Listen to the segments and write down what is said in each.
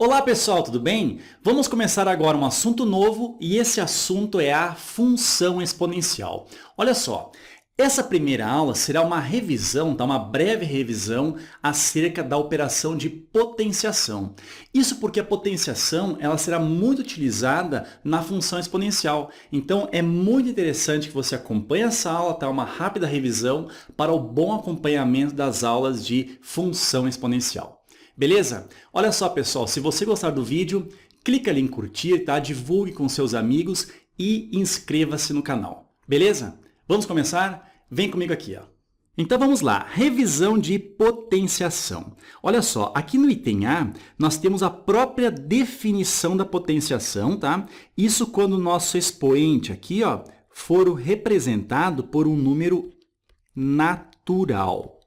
Olá pessoal, tudo bem? Vamos começar agora um assunto novo e esse assunto é a função exponencial. Olha só, essa primeira aula será uma revisão, tá? Uma breve revisão acerca da operação de potenciação. Isso porque a potenciação ela será muito utilizada na função exponencial. Então é muito interessante que você acompanhe essa aula, tá? Uma rápida revisão para o bom acompanhamento das aulas de função exponencial. Beleza? Olha só, pessoal, se você gostar do vídeo, clica ali em curtir, tá? Divulgue com seus amigos e inscreva-se no canal. Beleza? Vamos começar? Vem comigo aqui, ó. Então vamos lá, revisão de potenciação. Olha só, aqui no item A, nós temos a própria definição da potenciação, tá? Isso quando o nosso expoente aqui, ó, for representado por um número natural.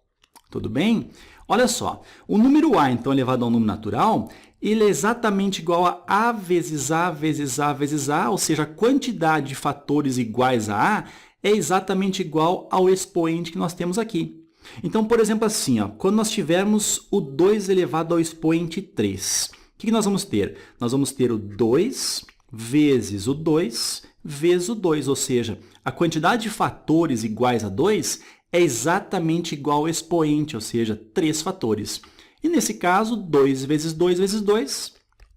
Tudo bem? Olha só, o número A, então, elevado a um número natural, ele é exatamente igual a A vezes A vezes A vezes A, ou seja, a quantidade de fatores iguais a A é exatamente igual ao expoente que nós temos aqui. Então, por exemplo, assim, ó, quando nós tivermos o 2 elevado ao expoente 3, o que nós vamos ter? Nós vamos ter o 2 vezes o 2 vezes o 2, ou seja, a quantidade de fatores iguais a 2 é exatamente igual ao expoente, ou seja, 3 fatores. E nesse caso, 2 vezes 2 vezes 2,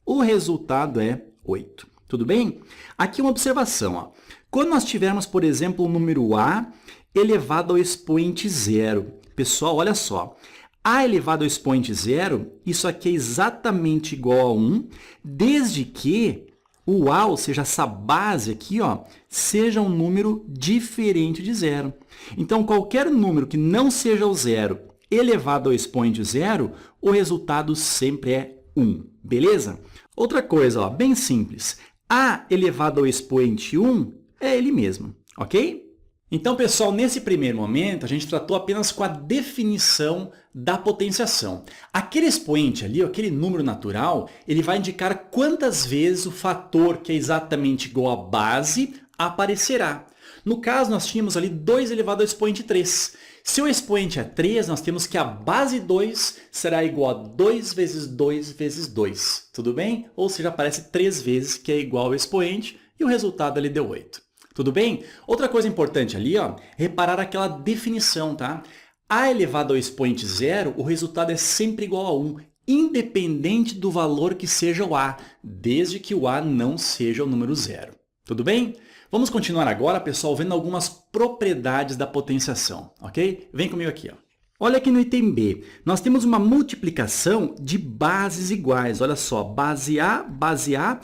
o resultado é 8. Tudo bem? Aqui uma observação. Ó. Quando nós tivermos, por exemplo, o número A elevado ao expoente 0. Pessoal, olha só. A elevado ao expoente 0, isso aqui é exatamente igual a 1, desde que o A, ou seja, essa base aqui, ó, seja um número diferente de 0. Então, qualquer número que não seja o 0 elevado ao expoente 0, o resultado sempre é 1, beleza? Outra coisa, ó, bem simples. A elevado ao expoente 1 é ele mesmo, ok? Então, pessoal, nesse primeiro momento, a gente tratou apenas com a definição da potenciação. Aquele expoente ali, aquele número natural, ele vai indicar quantas vezes o fator que é exatamente igual à base aparecerá. No caso, nós tínhamos ali 2 elevado ao expoente 3. Se o expoente é 3, nós temos que a base 2 será igual a 2 vezes 2 vezes 2. Tudo bem? Ou seja, aparece 3 vezes que é igual ao expoente e o resultado ali deu 8. Tudo bem? Outra coisa importante ali, ó, reparar aquela definição, tá? A elevado ao expoente 0, o resultado é sempre igual a 1, independente do valor que seja o A, desde que o A não seja o número 0. Tudo bem? Vamos continuar agora, pessoal, vendo algumas propriedades da potenciação, ok? Vem comigo aqui, ó. Olha aqui no item B, nós temos uma multiplicação de bases iguais. Olha só, base A.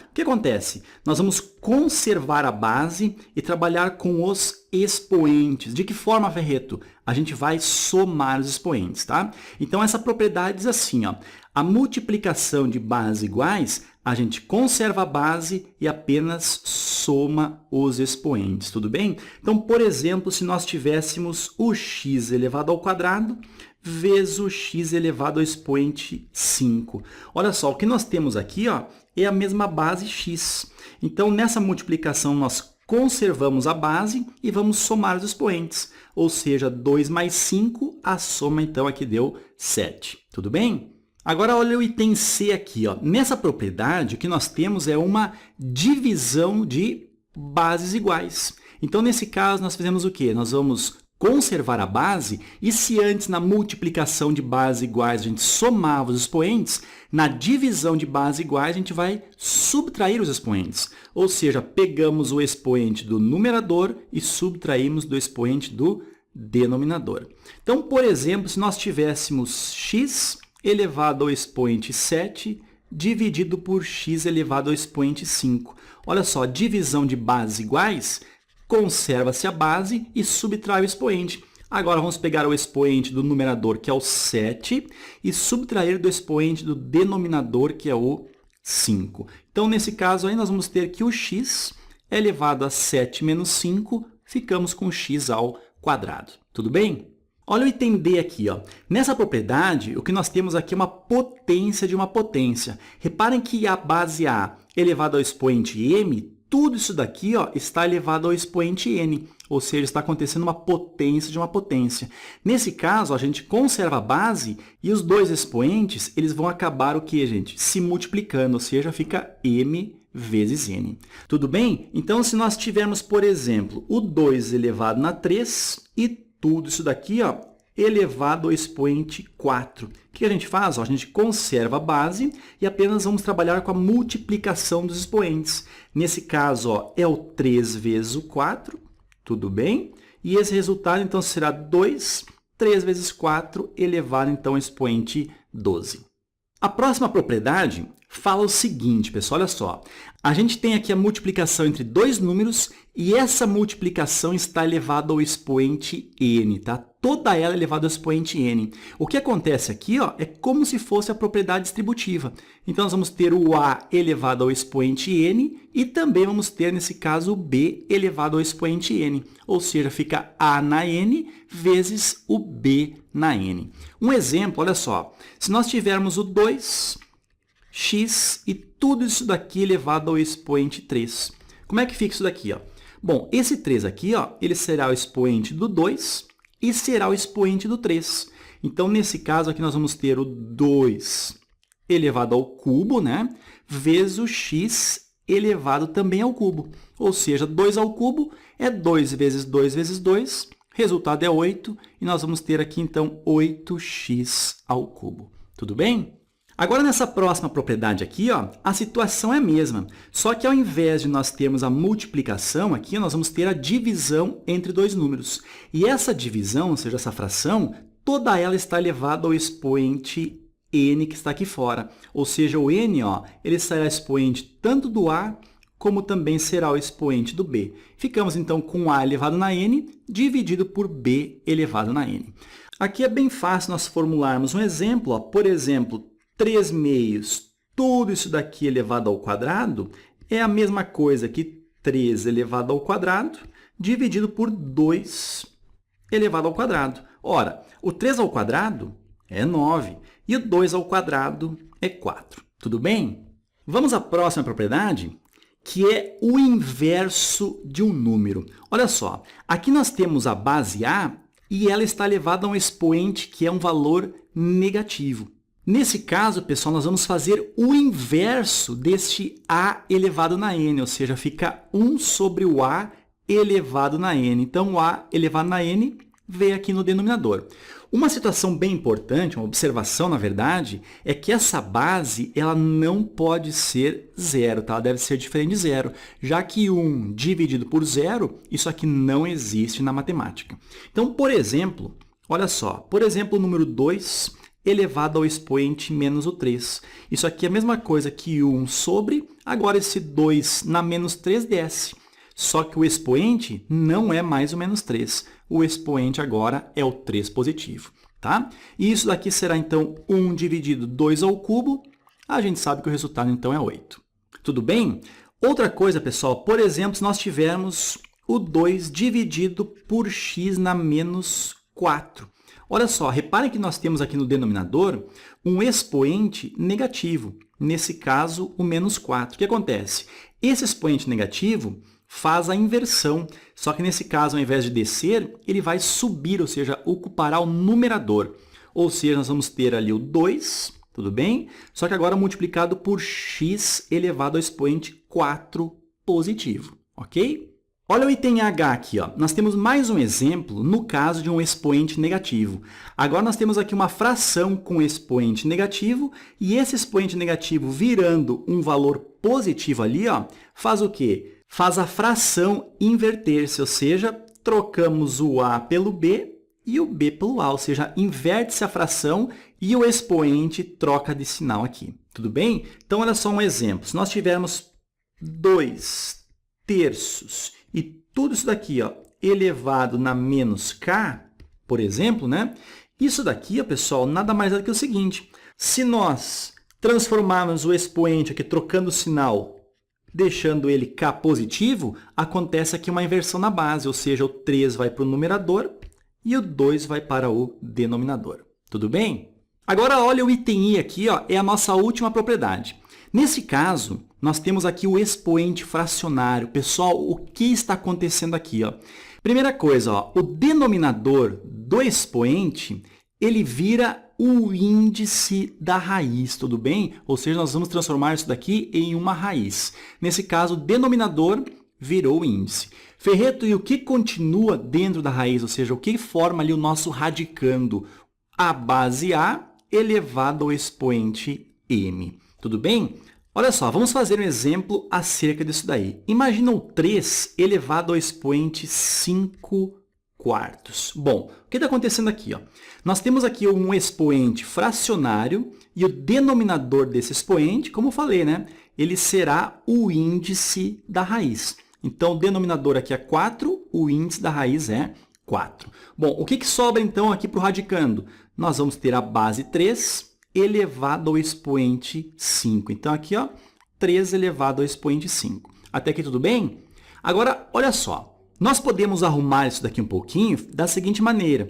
O que acontece? Nós vamos conservar a base e trabalhar com os expoentes. De que forma, Ferreto? A gente vai somar os expoentes, tá? Então, essa propriedade diz assim, ó, a multiplicação de bases iguais, a gente conserva a base e apenas soma os expoentes, tudo bem? Então, por exemplo, se nós tivéssemos o x elevado ao quadrado vezes o x elevado ao expoente 5. Olha só, o que nós temos aqui, ó, é a mesma base x. Então, nessa multiplicação, nós conservamos a base e vamos somar os expoentes. Ou seja, 2 mais 5, a soma, então, aqui deu 7. Tudo bem? Agora, olha o item C aqui. Ó. Nessa propriedade, o que nós temos é uma divisão de bases iguais. Então, nesse caso, nós fizemos o quê? Nós vamos conservar a base, e se antes, na multiplicação de bases iguais, a gente somava os expoentes, na divisão de bases iguais, a gente vai subtrair os expoentes. Ou seja, pegamos o expoente do numerador e subtraímos do expoente do denominador. Então, por exemplo, se nós tivéssemos x elevado ao expoente 7 dividido por x elevado ao expoente 5. Olha só, divisão de bases iguais, conserva-se a base e subtrai o expoente. Agora, vamos pegar o expoente do numerador, que é o 7, e subtrair do expoente do denominador, que é o 5. Então, nesse caso, aí nós vamos ter que o x é elevado a 7 menos 5, ficamos com x ao quadrado. Tudo bem? Olha o item D aqui. Ó. Nessa propriedade, o que nós temos aqui é uma potência de uma potência. Reparem que a base A elevado ao expoente m tudo isso daqui ó, está elevado ao expoente n, ou seja, está acontecendo uma potência de uma potência. Nesse caso, a gente conserva a base e os dois expoentes eles vão acabar o quê, gente? Se multiplicando, ou seja, fica m vezes n. Tudo bem? Então, se nós tivermos, por exemplo, o 2 elevado na 3 e tudo isso daqui ó, elevado ao expoente 4. O que a gente faz? Ó, a gente conserva a base e apenas vamos trabalhar com a multiplicação dos expoentes. Nesse caso, ó, é o 3 vezes o 4, tudo bem? E esse resultado, então, será 2, 3 vezes 4, elevado, então, ao expoente 12. A próxima propriedade fala o seguinte, pessoal, olha só. A gente tem aqui a multiplicação entre dois números e essa multiplicação está elevada ao expoente n, tá? Toda ela é elevada ao expoente n. O que acontece aqui ó, é como se fosse a propriedade distributiva. Então, nós vamos ter o a elevado ao expoente n e também vamos ter, nesse caso, o b elevado ao expoente n. Ou seja, fica a na n vezes o b na n. Um exemplo, olha só. Se nós tivermos o 2x e tudo isso daqui elevado ao expoente 3. Como é que fica isso daqui? Ó? Bom, esse 3 aqui ó, ele será o expoente do 2 e será o expoente do 3. Então, nesse caso aqui, nós vamos ter o 2 elevado ao cubo, né? Vezes o x elevado também ao cubo. Ou seja, 2 ao cubo é 2 vezes 2 vezes 2. Resultado é 8. E nós vamos ter aqui, então, 8x ao cubo. Tudo bem? Agora, nessa próxima propriedade aqui, ó, a situação é a mesma. Só que ao invés de nós termos a multiplicação aqui, nós vamos ter a divisão entre dois números. E essa divisão, ou seja, essa fração, toda ela está elevada ao expoente n que está aqui fora. Ou seja, o n ó, ele será expoente tanto do a, como também será o expoente do b. Ficamos, então, com a elevado na n dividido por b elevado na n. Aqui é bem fácil nós formularmos um exemplo. Ó. Por exemplo, 3 meios, tudo isso daqui elevado ao quadrado, é a mesma coisa que 3 elevado ao quadrado dividido por 2 elevado ao quadrado. Ora, o 3 ao quadrado é 9 e o 2 ao quadrado é 4. Tudo bem? Vamos à próxima propriedade, que é o inverso de um número. Olha só, aqui nós temos a base a e ela está elevada a um expoente que é um valor negativo. Nesse caso, pessoal, nós vamos fazer o inverso deste a elevado na n, ou seja, fica 1 sobre o a elevado na n. Então, o a elevado na n veio aqui no denominador. Uma situação bem importante, uma observação, na verdade, é que essa base ela não pode ser zero, tá? Ela deve ser diferente de zero, já que 1 dividido por zero, isso aqui não existe na matemática. Então, por exemplo, olha só, por exemplo, o número 2 elevado ao expoente menos o 3. Isso aqui é a mesma coisa que 1 sobre, agora esse 2 na menos 3 desce. Só que o expoente não é mais o menos 3. O expoente agora é o 3 positivo. Tá? E isso daqui será, então, 1 dividido 2 ao cubo. A gente sabe que o resultado, então, é 8. Tudo bem? Outra coisa, pessoal, por exemplo, se nós tivermos o 2 dividido por x na menos 4. Olha só, reparem que nós temos aqui no denominador um expoente negativo. Nesse caso, o menos 4. O que acontece? Esse expoente negativo faz a inversão. Só que nesse caso, ao invés de descer, ele vai subir, ou seja, ocupará o numerador. Ou seja, nós vamos ter ali o 2, tudo bem? Só que agora multiplicado por x elevado ao expoente 4 positivo, ok? Olha o item H aqui, ó. Nós temos mais um exemplo no caso de um expoente negativo. Agora, nós temos aqui uma fração com expoente negativo e esse expoente negativo virando um valor positivo ali, ó, faz o quê? Faz a fração inverter-se, ou seja, trocamos o A pelo B e o B pelo A, ou seja, inverte-se a fração e o expoente troca de sinal aqui. Tudo bem? Então, olha só um exemplo. Se nós tivermos 2 terços e tudo isso daqui, ó, elevado na menos k, por exemplo, né? Isso daqui, ó, pessoal, nada mais é do que o seguinte. Se nós transformarmos o expoente aqui, trocando o sinal, deixando ele k positivo, acontece aqui uma inversão na base, ou seja, o 3 vai para o numerador e o 2 vai para o denominador. Tudo bem? Agora, olha o item I aqui, ó, é a nossa última propriedade. Nesse caso, nós temos aqui o expoente fracionário. Pessoal, o que está acontecendo aqui? Ó? Primeira coisa, ó, o denominador do expoente, ele vira o índice da raiz, tudo bem? Ou seja, nós vamos transformar isso daqui em uma raiz. Nesse caso, o denominador virou o índice. Ferreto, e o que continua dentro da raiz? Ou seja, o que forma ali o nosso radicando? A base A elevado ao expoente m. Tudo bem? Olha só, vamos fazer um exemplo acerca disso daí. Imagina o 3 elevado ao expoente 5 quartos. Bom, o que está acontecendo aqui? Ó? Nós temos aqui um expoente fracionário e o denominador desse expoente, como eu falei, né? Ele será o índice da raiz. Então, o denominador aqui é 4, o índice da raiz é 4. Bom, o que sobra então aqui para o radicando? Nós vamos ter a base 3 elevado ao expoente 5. Então, aqui, ó, 3 elevado ao expoente 5. Até aqui tudo bem? Agora, olha só. Nós podemos arrumar isso daqui um pouquinho da seguinte maneira.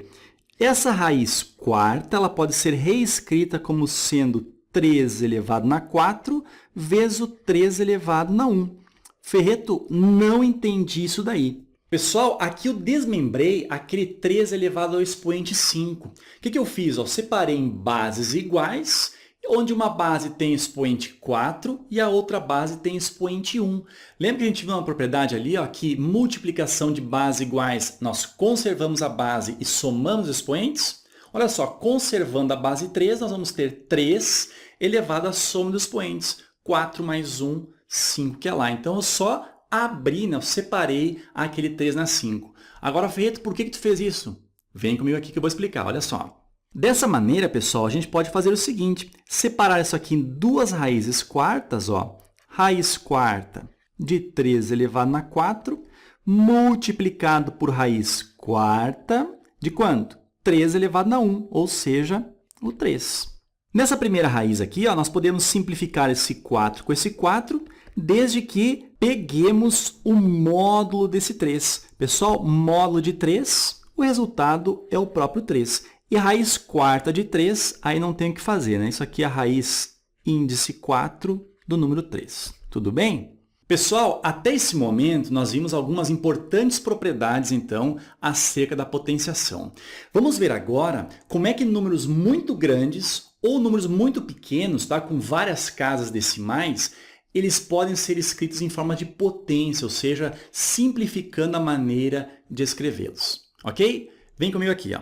Essa raiz quarta ela pode ser reescrita como sendo 3 elevado na 4 vezes o 3 elevado na 1. Ferreto, não entendi isso daí. Pessoal, aqui eu desmembrei aquele 3 elevado ao expoente 5. O que eu fiz? Eu separei em bases iguais, onde uma base tem expoente 4 e a outra base tem expoente 1. Lembra que a gente viu uma propriedade ali, ó, que multiplicação de bases iguais, nós conservamos a base e somamos os expoentes? Olha só, conservando a base 3, nós vamos ter 3 elevado à soma dos expoentes. 4 mais 1, 5 que é lá. Então, eu só abri, né? Eu separei aquele 3 na 5. Agora, Ferreto, por que tu fez isso? Vem comigo aqui que eu vou explicar, olha só. Dessa maneira, pessoal, a gente pode fazer o seguinte, separar isso aqui em duas raízes quartas, ó. Raiz quarta de 3 elevado na 4, multiplicado por raiz quarta de quanto? 3 elevado na 1, ou seja, o 3. Nessa primeira raiz aqui, ó, nós podemos simplificar esse 4 com esse 4, desde que peguemos o módulo desse 3. Pessoal, módulo de 3, o resultado é o próprio 3. E a raiz quarta de 3, aí não tem o que fazer, né? Isso aqui é a raiz índice 4 do número 3. Tudo bem? Pessoal, até esse momento, nós vimos algumas importantes propriedades, então, acerca da potenciação. Vamos ver agora como é que números muito grandes ou números muito pequenos, tá? Com várias casas decimais, eles podem ser escritos em forma de potência, ou seja, simplificando a maneira de escrevê-los. Ok? Vem comigo aqui, ó.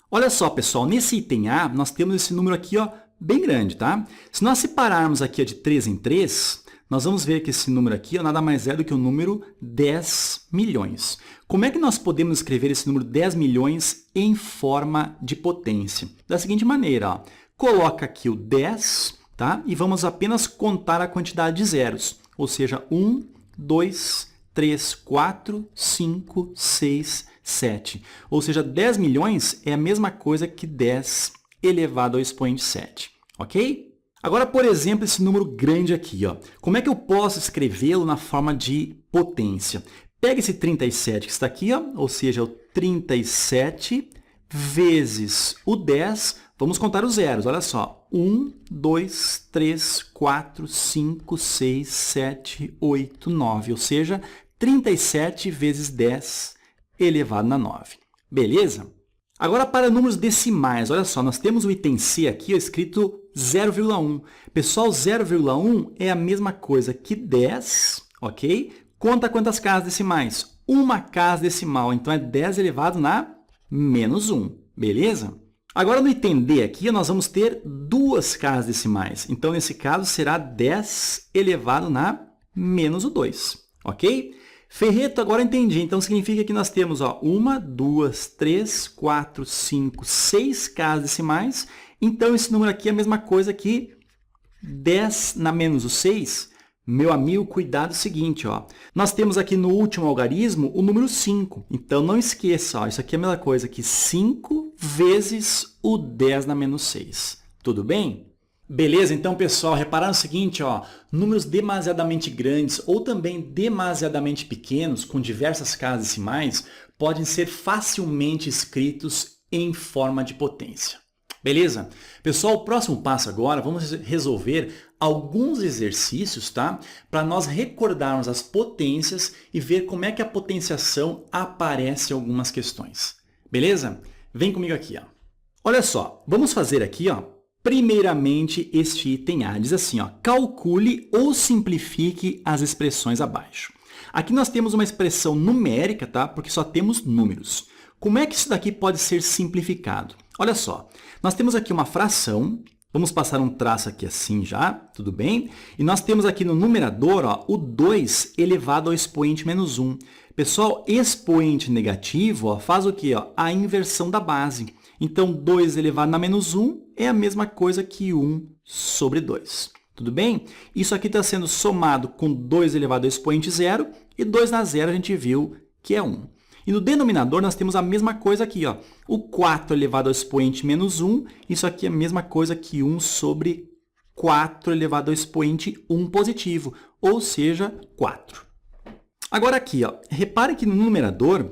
Olha só, pessoal, nesse item A, nós temos esse número aqui, ó, bem grande, tá? Se nós separarmos aqui ó, de 3 em 3, nós vamos ver que esse número aqui ó, nada mais é do que o número 10 milhões. Como é que nós podemos escrever esse número 10 milhões em forma de potência? Da seguinte maneira, ó, coloca aqui o 10, tá? E vamos apenas contar a quantidade de zeros, ou seja, 1, 2, 3, 4, 5, 6, 7. Ou seja, 10 milhões é a mesma coisa que 10 elevado ao expoente 7. Ok? Agora, por exemplo, esse número grande aqui. Ó. Como é que eu posso escrevê-lo na forma de potência? Pega esse 37 que está aqui, ó, ou seja, o 37 vezes o 10. Vamos contar os zeros, olha só. 1, 2, 3, 4, 5, 6, 7, 8, 9. Ou seja, 37 vezes 10 elevado na 9. Beleza? Agora, para números decimais, olha só, nós temos o item C aqui ó, escrito 0,1. Pessoal, 0,1 é a mesma coisa que 10, ok? Conta quantas casas decimais? Uma casa decimal, então é 10 elevado na menos 1, beleza? Agora, no item D aqui, nós vamos ter duas casas decimais. Então, nesse caso, será 10 elevado na menos o 2, ok? Ferreto, agora entendi. Então, significa que nós temos ó, 1, 2, 3, 4, 5, 6 casas decimais. Então, esse número aqui é a mesma coisa que 10 na menos o 6. Meu amigo, cuidado o seguinte, ó. Nós temos aqui no último algarismo o número 5. Então, não esqueça, ó, isso aqui é a mesma coisa que 5 vezes o 10 na menos 6. Tudo bem? Beleza, então, pessoal, repararam o seguinte, ó, números demasiadamente grandes ou também demasiadamente pequenos, com diversas casas decimais, podem ser facilmente escritos em forma de potência. Beleza? Pessoal, o próximo passo agora, vamos resolver alguns exercícios, tá? Para nós recordarmos as potências e ver como é que a potenciação aparece em algumas questões. Beleza? Vem comigo aqui, ó. Olha só, vamos fazer aqui, ó, primeiramente este item A. Diz assim, ó, calcule ou simplifique as expressões abaixo. Aqui nós temos uma expressão numérica, tá? Porque só temos números. Como é que isso daqui pode ser simplificado? Olha só, nós temos aqui uma fração, vamos passar um traço aqui assim já, tudo bem? E nós temos aqui no numerador, ó, o 2 elevado ao expoente menos 1. Pessoal, expoente negativo, ó, faz o quê? Ó? A inversão da base. Então, 2 elevado a menos 1 é a mesma coisa que 1 sobre 2. Tudo bem? Isso aqui está sendo somado com 2 elevado ao expoente zero, e 2 na zero a gente viu que é 1. E no denominador, nós temos a mesma coisa aqui, ó. O 4 elevado ao expoente menos 1, isso aqui é a mesma coisa que 1 sobre 4 elevado ao expoente 1 positivo, ou seja, 4. Agora aqui, ó, repare que no numerador,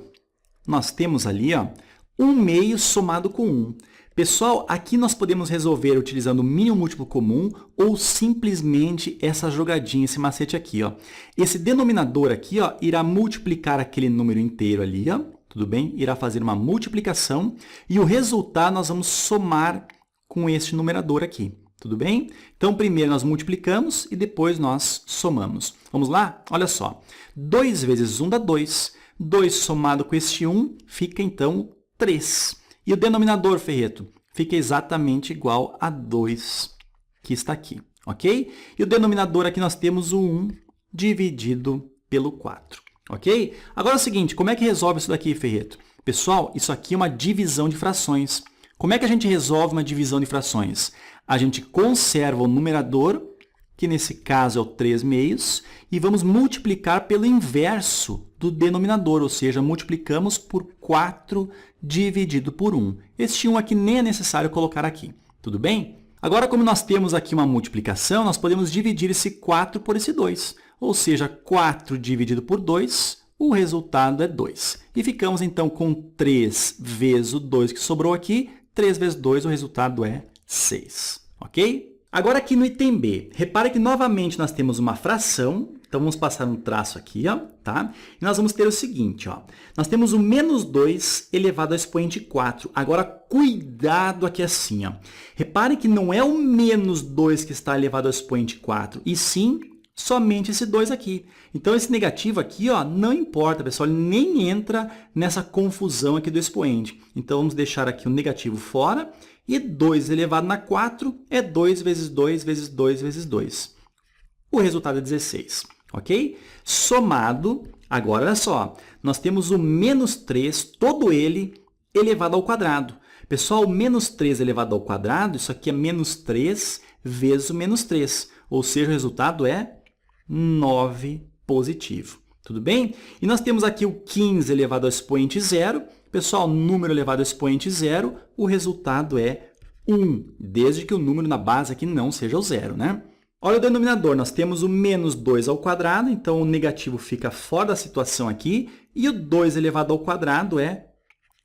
nós temos ali, ó, 1 meio somado com 1. Pessoal, aqui nós podemos resolver utilizando o mínimo múltiplo comum ou simplesmente essa jogadinha, esse macete aqui, ó. Esse denominador aqui, ó, irá multiplicar aquele número inteiro ali, ó, tudo bem? Irá fazer uma multiplicação e o resultado nós vamos somar com este numerador aqui, tudo bem? Então, primeiro nós multiplicamos e depois nós somamos. Vamos lá? Olha só, 2 vezes 1 dá 2. 2 somado com este 1 fica, então, 3. E o denominador, Ferreto, fica exatamente igual a 2 que está aqui, ok? E o denominador aqui nós temos o 1 dividido pelo 4, ok? Agora é o seguinte, como é que resolve isso daqui, Ferreto? Pessoal, isso aqui é uma divisão de frações. Como é que a gente resolve uma divisão de frações? A gente conserva o numerador, que nesse caso é o 3 meios, e vamos multiplicar pelo inverso do denominador, ou seja, multiplicamos por 4 dividido por 1. Este 1 aqui nem é necessário colocar aqui, tudo bem? Agora, como nós temos aqui uma multiplicação, nós podemos dividir esse 4 por esse 2, ou seja, 4 dividido por 2, o resultado é 2. E ficamos, então, com 3 vezes o 2 que sobrou aqui, 3 vezes 2, o resultado é 6, ok? Agora, aqui no item B, repare que novamente nós temos uma fração, então vamos passar um traço aqui, ó, tá? E nós vamos ter o seguinte, ó, nós temos o menos 2 elevado ao expoente 4. Agora, cuidado aqui assim, ó. Repare que não é o menos 2 que está elevado ao expoente 4, e sim somente esse 2 aqui. Então, esse negativo aqui, ó, não importa, pessoal, ele nem entra nessa confusão aqui do expoente. Então, vamos deixar aqui o negativo fora. E 2 elevado a 4 é 2 vezes 2 vezes 2 vezes 2. O resultado é 16, ok? Somado, agora olha só, nós temos o menos 3, todo ele elevado ao quadrado. Pessoal, o menos 3 elevado ao quadrado, isso aqui é menos 3 vezes o menos 3. Ou seja, o resultado é 9 positivo. Tudo bem? E nós temos aqui o 15 elevado ao expoente zero. Pessoal, número elevado ao expoente zero, o resultado é 1, desde que o número na base aqui não seja o zero, né? Olha o denominador, nós temos o menos 2 ao quadrado, então o negativo fica fora da situação aqui, e o 2 elevado ao quadrado é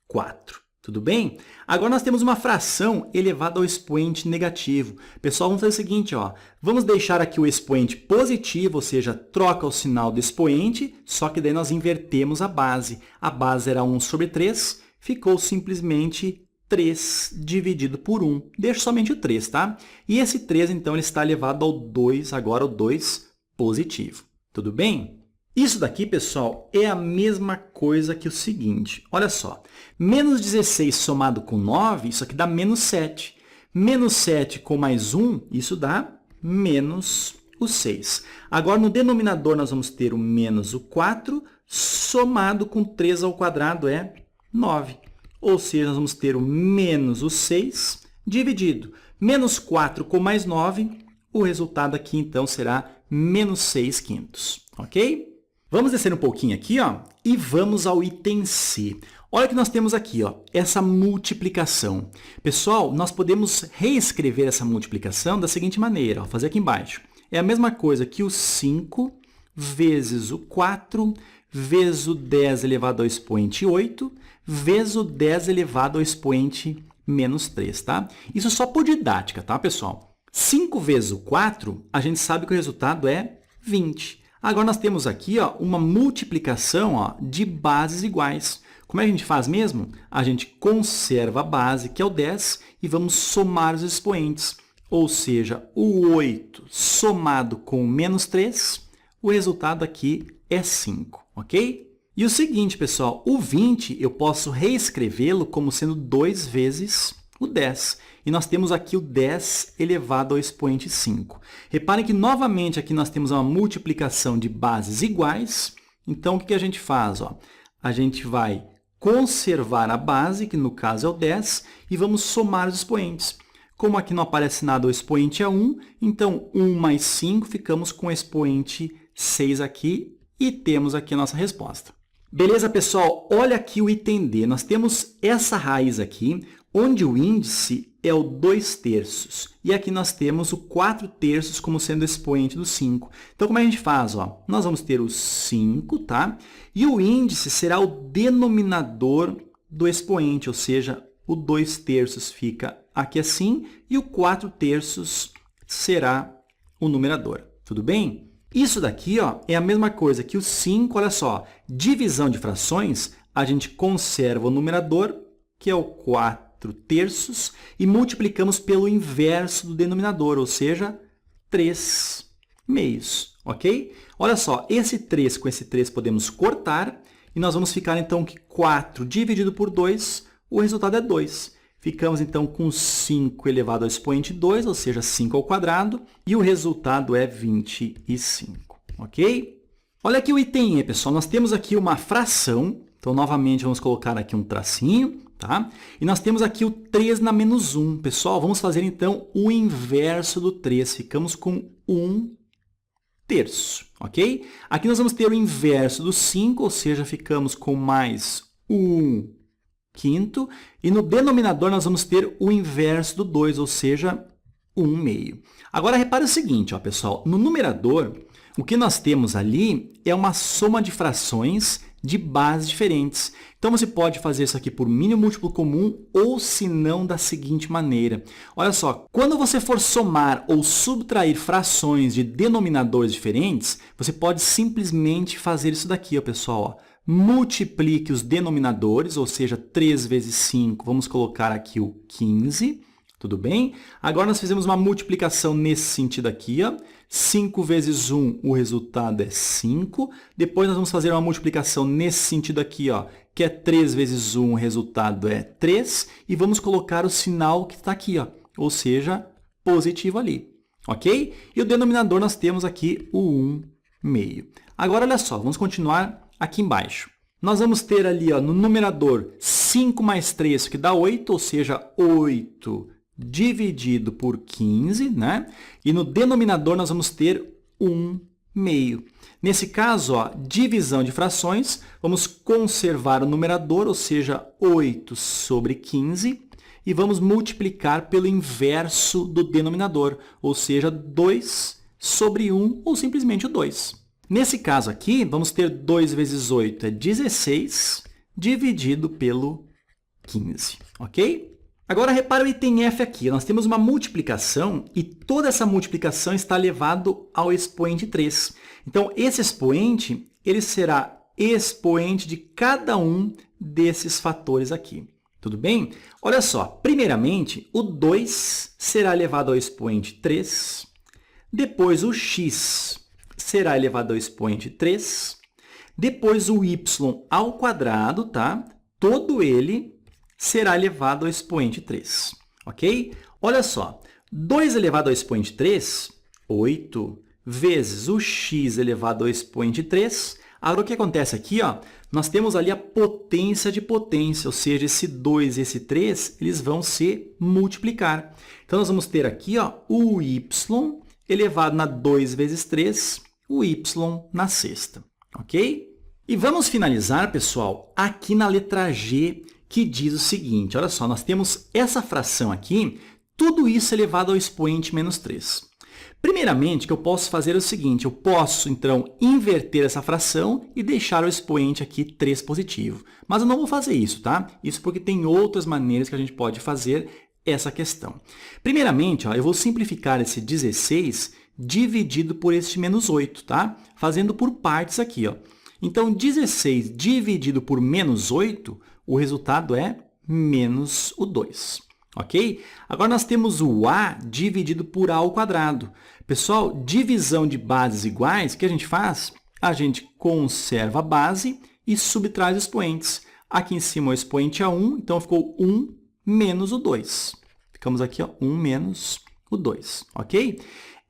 4. Tudo bem? Agora nós temos uma fração elevada ao expoente negativo. Pessoal, vamos fazer o seguinte, ó. Vamos deixar aqui o expoente positivo, ou seja, troca o sinal do expoente, só que daí nós invertemos a base. A base era 1 sobre 3, ficou simplesmente 3 dividido por 1. Deixa somente o 3, tá? E esse 3, então, ele está elevado ao 2, agora o 2 positivo. Tudo bem? Isso daqui, pessoal, é a mesma coisa que o seguinte. Olha só, menos 16 somado com 9, isso aqui dá menos 7. Menos 7 com mais 1, isso dá menos o 6. Agora, no denominador, nós vamos ter o menos o 4, somado com 3 ao quadrado é 9. Ou seja, nós vamos ter o menos o 6 dividido. Menos 4 com mais 9, o resultado aqui, então, será menos 6 quintos. Ok? Vamos descer um pouquinho aqui, ó, e vamos ao item C. Olha o que nós temos aqui, ó, essa multiplicação. Pessoal, nós podemos reescrever essa multiplicação da seguinte maneira, ó, fazer aqui embaixo. É a mesma coisa que o 5 vezes o 4 vezes o 10 elevado ao expoente 8 vezes o 10 elevado ao expoente menos 3, tá? Isso só por didática, tá, pessoal? 5 vezes o 4, a gente sabe que o resultado é 20. Agora, nós temos aqui ó, uma multiplicação ó, de bases iguais. Como é que a gente faz mesmo? A gente conserva a base, que é o 10, e vamos somar os expoentes. Ou seja, o 8 somado com o menos 3, o resultado aqui é 5, ok? E o seguinte, pessoal, o 20 eu posso reescrevê-lo como sendo 2 vezes o 10. E nós temos aqui o 10 elevado ao expoente 5. Reparem que, novamente, aqui nós temos uma multiplicação de bases iguais. Então, o que a gente faz? Ó? A gente vai conservar a base, que no caso é o 10, e vamos somar os expoentes. Como aqui não aparece nada, o expoente é 1, então 1 mais 5, ficamos com o expoente 6 aqui e temos aqui a nossa resposta. Beleza, pessoal? Olha aqui o item D. Nós temos essa raiz aqui, onde o índice é o 2/3. E aqui nós temos o 4/3 como sendo o expoente do 5. Então, como é que a gente faz? Ó? Nós vamos ter o 5, tá? E o índice será o denominador do expoente, ou seja, o 2/3 fica aqui assim, e o 4/3 será o numerador. Tudo bem? Isso daqui ó, é a mesma coisa que o 5, olha só, divisão de frações, a gente conserva o numerador, que é o 4/3, e multiplicamos pelo inverso do denominador, ou seja, 3/2, ok? Olha só, esse 3 com esse 3 podemos cortar, e nós vamos ficar então que 4 dividido por 2, o resultado é 2. Ficamos, então, com 5 elevado ao expoente 2, ou seja, 5 ao quadrado, e o resultado é 25, ok? Olha aqui o item E, pessoal. Nós temos aqui uma fração, então, novamente, vamos colocar aqui um tracinho, tá? E nós temos aqui o 3 na menos 1. Pessoal, vamos fazer, então, o inverso do 3. Ficamos com 1/3, ok? Aqui nós vamos ter o inverso do 5, ou seja, ficamos com mais 1/5, e no denominador nós vamos ter o inverso do 2, ou seja, 1/2. Agora, repare o seguinte, ó, pessoal, no numerador, o que nós temos ali é uma soma de frações de bases diferentes. Então, você pode fazer isso aqui por mínimo múltiplo comum ou, se não, da seguinte maneira. Olha só, quando você for somar ou subtrair frações de denominadores diferentes, você pode simplesmente fazer isso daqui, ó, pessoal, ó. Multiplique os denominadores, ou seja, 3 vezes 5, vamos colocar aqui o 15, tudo bem? Agora, nós fizemos uma multiplicação nesse sentido aqui, ó. 5 vezes 1, o resultado é 5. Depois, nós vamos fazer uma multiplicação nesse sentido aqui, ó, que é 3 vezes 1, o resultado é 3. E vamos colocar o sinal que está aqui, ó, ou seja, positivo ali, ok? E o denominador, nós temos aqui o 1/2. Agora, olha só, vamos continuar aqui embaixo. Nós vamos ter ali ó, no numerador 5 mais 3, que dá 8, ou seja, 8 dividido por 15, né? E no denominador nós vamos ter 1/2. Nesse caso, ó, divisão de frações, vamos conservar o numerador, ou seja, 8 sobre 15, e vamos multiplicar pelo inverso do denominador, ou seja, 2 sobre 1, ou simplesmente o 2. Nesse caso aqui, vamos ter 2 vezes 8 é 16, dividido pelo 15, ok? Agora, repara o item F aqui. Nós temos uma multiplicação e toda essa multiplicação está elevado ao expoente 3. Então, esse expoente ele será expoente de cada um desses fatores aqui. Tudo bem? Olha só, primeiramente, o 2 será elevado ao expoente 3, depois o x será elevado ao expoente 3, depois o y ao quadrado, tá? Todo ele será elevado ao expoente 3, ok? Olha só, 2 elevado ao expoente 3, 8, vezes o x elevado ao expoente 3. Agora, o que acontece aqui? Ó, nós temos ali a potência de potência, ou seja, esse 2 e esse 3, eles vão se multiplicar. Então, nós vamos ter aqui ó, o y elevado na 2 vezes 3, o y na sexta, ok? E vamos finalizar, pessoal, aqui na letra G, que diz o seguinte, olha só, nós temos essa fração aqui, tudo isso elevado ao expoente menos 3. Primeiramente, o que eu posso fazer é o seguinte, eu posso, então, inverter essa fração e deixar o expoente aqui 3 positivo. Mas eu não vou fazer isso, tá? Isso porque tem outras maneiras que a gente pode fazer essa questão. Primeiramente, ó, eu vou simplificar esse 16 dividido por este menos 8, tá? Fazendo por partes aqui, ó. Então, 16 dividido por menos 8, o resultado é menos o 2. Ok? Agora, nós temos o a dividido por a ao quadrado. Pessoal, divisão de bases iguais, o que a gente faz? A gente conserva a base e subtrai os expoentes. Aqui em cima o expoente é 1, então ficou 1 menos o 2. Ficamos aqui, ó, 1 menos o 2, ok?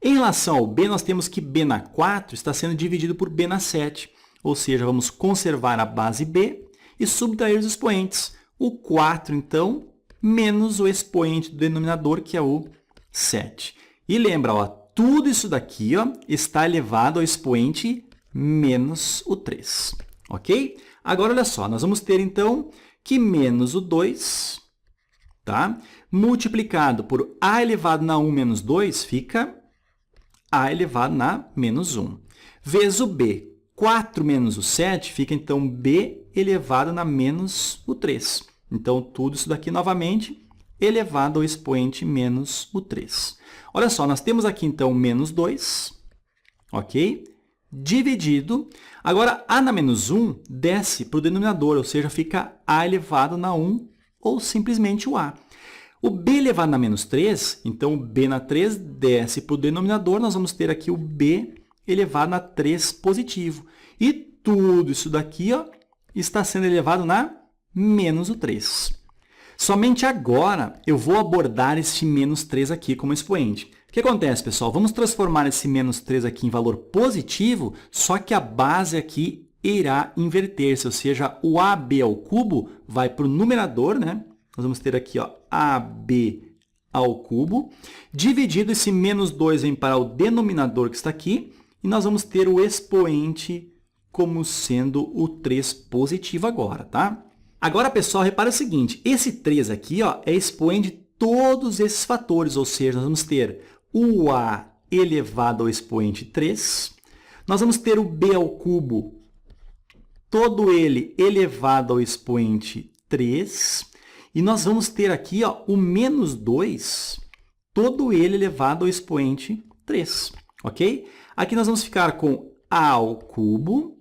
Em relação ao b, nós temos que b na 4 está sendo dividido por b na 7. Ou seja, vamos conservar a base b e subtrair os expoentes. O 4, então, menos o expoente do denominador, que é o 7. E lembra, ó, tudo isso daqui, ó, está elevado ao expoente menos o 3. Ok? Agora, olha só, nós vamos ter, então, que menos o 2, tá? Multiplicado por a elevado na 1 menos 2, fica a elevado na menos 1. Vezes o b, 4 menos o 7, fica, então, b elevado na menos o 3. Então, tudo isso daqui, novamente, elevado ao expoente menos o 3. Olha só, nós temos aqui, então, menos 2, ok? Dividido. Agora, a na menos 1 desce para o denominador, ou seja, fica a elevado na 1, ou simplesmente o a. O b elevado na menos 3, então, o b na 3 desce para o denominador, nós vamos ter aqui o b elevado na 3 positivo. E tudo isso daqui, ó, está sendo elevado na menos o 3. Somente agora eu vou abordar este menos 3 aqui como expoente. O que acontece, pessoal? Vamos transformar esse menos 3 aqui em valor positivo, só que a base aqui irá inverter-se, ou seja, o ab ao cubo vai para o numerador, né? Nós vamos ter aqui, ó, ab ao cubo, dividido, esse menos 2 vem para o denominador que está aqui, e nós vamos ter o expoente como sendo o 3 positivo agora, tá? Agora, pessoal, repara o seguinte, esse 3 aqui, ó, é expoente de todos esses fatores, ou seja, nós vamos ter o a elevado ao expoente 3, nós vamos ter o b ao cubo, todo ele elevado ao expoente 3, e nós vamos ter aqui, ó, o menos 2, todo ele elevado ao expoente 3, ok? Aqui nós vamos ficar com a ao cubo,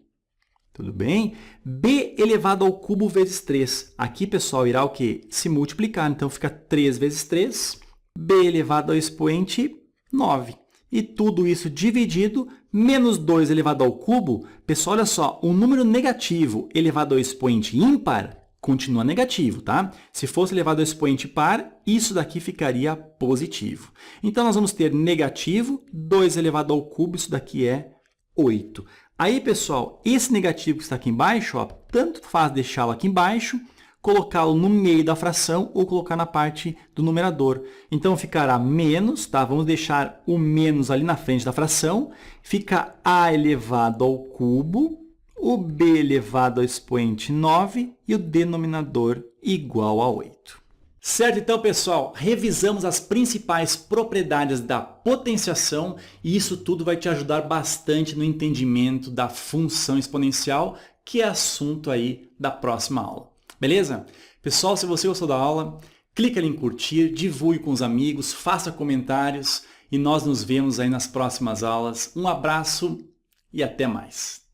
tudo bem? b elevado ao cubo vezes 3. Aqui, pessoal, irá o quê? Se multiplicar. Então, fica 3 vezes 3, b elevado ao expoente 9. E tudo isso dividido, menos 2 elevado ao cubo. Pessoal, olha só, um número negativo elevado ao expoente ímpar continua negativo, tá? Se fosse elevado ao expoente par, isso daqui ficaria positivo. Então, nós vamos ter negativo, 2 elevado ao cubo, isso daqui é 8. Aí, pessoal, esse negativo que está aqui embaixo, ó, tanto faz deixá-lo aqui embaixo, colocá-lo no meio da fração ou colocar na parte do numerador. Então, ficará menos, tá? Vamos deixar o menos ali na frente da fração. Fica a elevado ao cubo, o b elevado ao expoente 9 e o denominador igual a 8. Certo? Então, pessoal, revisamos as principais propriedades da potenciação e isso tudo vai te ajudar bastante no entendimento da função exponencial, que é assunto aí da próxima aula. Beleza? Pessoal, se você gostou da aula, clica ali em curtir, divulgue com os amigos, faça comentários e nós nos vemos aí nas próximas aulas. Um abraço e até mais!